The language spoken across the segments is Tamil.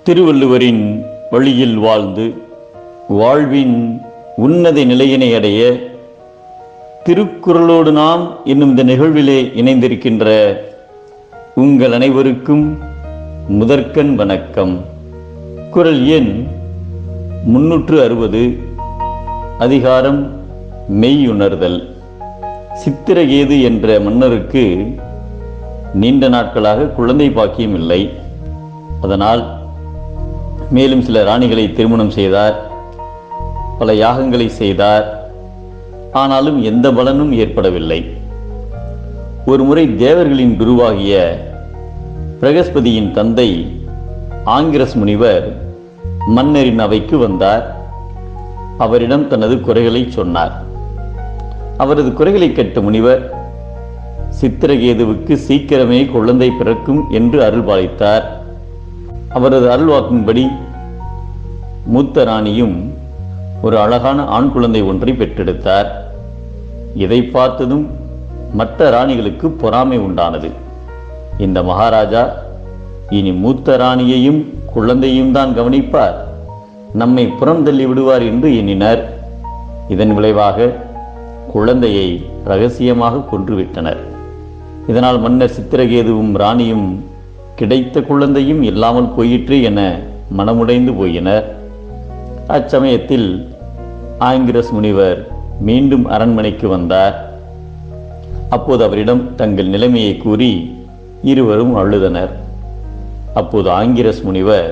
திருவள்ளுவரின் வழியில் வாழ்ந்து வாழ்வின் உன்னத நிலையினை அடைய திருக்குறளோடு நாம் என்னும் இந்த நிகழ்விலே இணைந்திருக்கின்ற உங்கள் அனைவருக்கும் முதற்கண் வணக்கம். குறள் எண் 360, அதிகாரம் மெய்யுணர்தல். சித்திரகேது என்ற மன்னருக்கு நீண்ட நாட்களாக குழந்தை பாக்கியம் இல்லை. அதனால் மேலும் சில ராணிகளை திருமணம் செய்தார், பல யாகங்களை செய்தார். ஆனாலும் எந்த பலனும் ஏற்படவில்லை. ஒரு முறை தேவர்களின் குருவாகிய பிரகஸ்பதியின் தந்தை ஆங்கிரஸ் முனிவர் மன்னரின் அவைக்கு வந்தார். அவரிடம் தனது குறைகளை சொன்னார். அவரது குறைகளை கேட்ட முனிவர் சித்திரகேதுவுக்கு சீக்கிரமே குழந்தை பிறக்கும் என்று அருள்பாலித்தார். அவரது அருள்வாக்கின்படி மூத்த ராணியும் ஒரு அழகான ஆண் குழந்தை ஒன்றை பெற்றெடுத்தார். இதை பார்த்ததும் மற்ற ராணிகளுக்கு பொறாமை உண்டானது. இந்த மகாராஜா இனி மூத்த ராணியையும் குழந்தையும் தான் கவனிப்பார், நம்மை புறம் தள்ளி விடுவார் என்று எண்ணினர். இதன் விளைவாக குழந்தையை ரகசியமாக கொன்றுவிட்டனர். இதனால் மன்னர் சித்திரகேதுவும் ராணியும் கிடைத்த குழந்தையும் இல்லாமல் போயிற்று என மனமுடைந்து போயினர். அச்சமயத்தில் ஆங்கிரஸ் முனிவர் மீண்டும் அரண்மனைக்கு வந்தார். அப்போது அவரிடம் தங்கள் நிலைமையை கூறி இருவரும் அழுதனர். அப்போது ஆங்கிரஸ் முனிவர்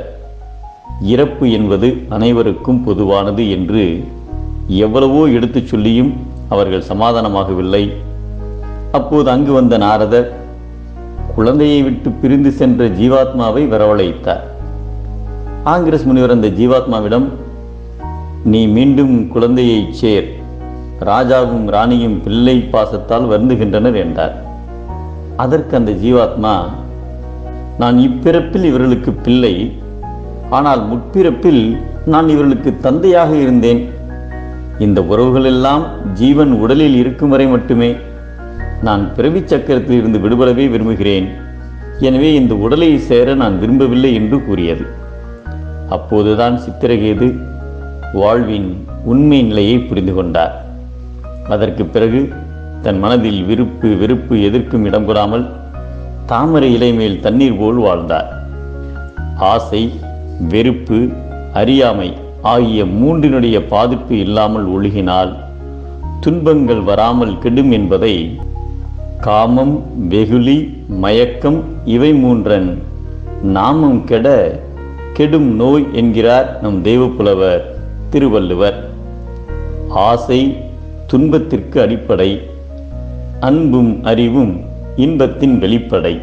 இறப்பு என்பது அனைவருக்கும் பொதுவானது என்று எவ்வளவோ எடுத்துச் சொல்லியும் அவர்கள் சமாதானமாகவில்லை. அப்போது அங்கு வந்த நாரதர் குழந்தையை விட்டு பிரிந்து சென்ற ஜீவாத்மாவை வரவழைத்தார். ஆங்கிரஸ் முனிவர் அந்த ஜீவாத்மாவிடம், நீ மீண்டும் குழந்தையை சேர், ராஜாவும் ராணியும் பிள்ளை பாசத்தால் வருந்துகின்றனர் என்றார். அதற்கு அந்த ஜீவாத்மா, நான் இப்பிறப்பில் இவர்களுக்கு பிள்ளை, ஆனால் முற்பிறப்பில் நான் இவர்களுக்கு தந்தையாக இருந்தேன். இந்த உறவுகள் எல்லாம் ஜீவன் உடலில் இருக்கும் வரை மட்டுமே. நான் பிறவி சக்கரத்தில் இருந்து விடுபடவே விரும்புகிறேன். எனவே இந்த உடலை சேர நான் விரும்பவில்லை என்று கூறியது. அப்போதுதான் சித்திரகேது வாழ்வின் உண்மை நிலையை புரிந்து கொண்டார். அதற்கு பிறகு தன் மனதில் விருப்பு வெறுப்பு எதற்கும் இடம் கொடாமல் தாமரை இலை மேல் தண்ணீர் போல் வாழ்ந்தார். ஆசை, வெறுப்பு, அறியாமை ஆகிய மூன்றினுடைய பாதிப்பு இல்லாமல் ஒழுகினால் துன்பங்கள் வராமல் கெடும் என்பதை காமம், வெகுளி, மயக்கம் இவை மூன்றன் நாமம் கெட கெடும் நோய் என்கிறார் நம் தெய்வப்புலவர் திருவள்ளுவர். ஆசை துன்பத்திற்கு அடிப்படை, அன்பும் அறிவும் இன்பத்தின் வெளிப்படை.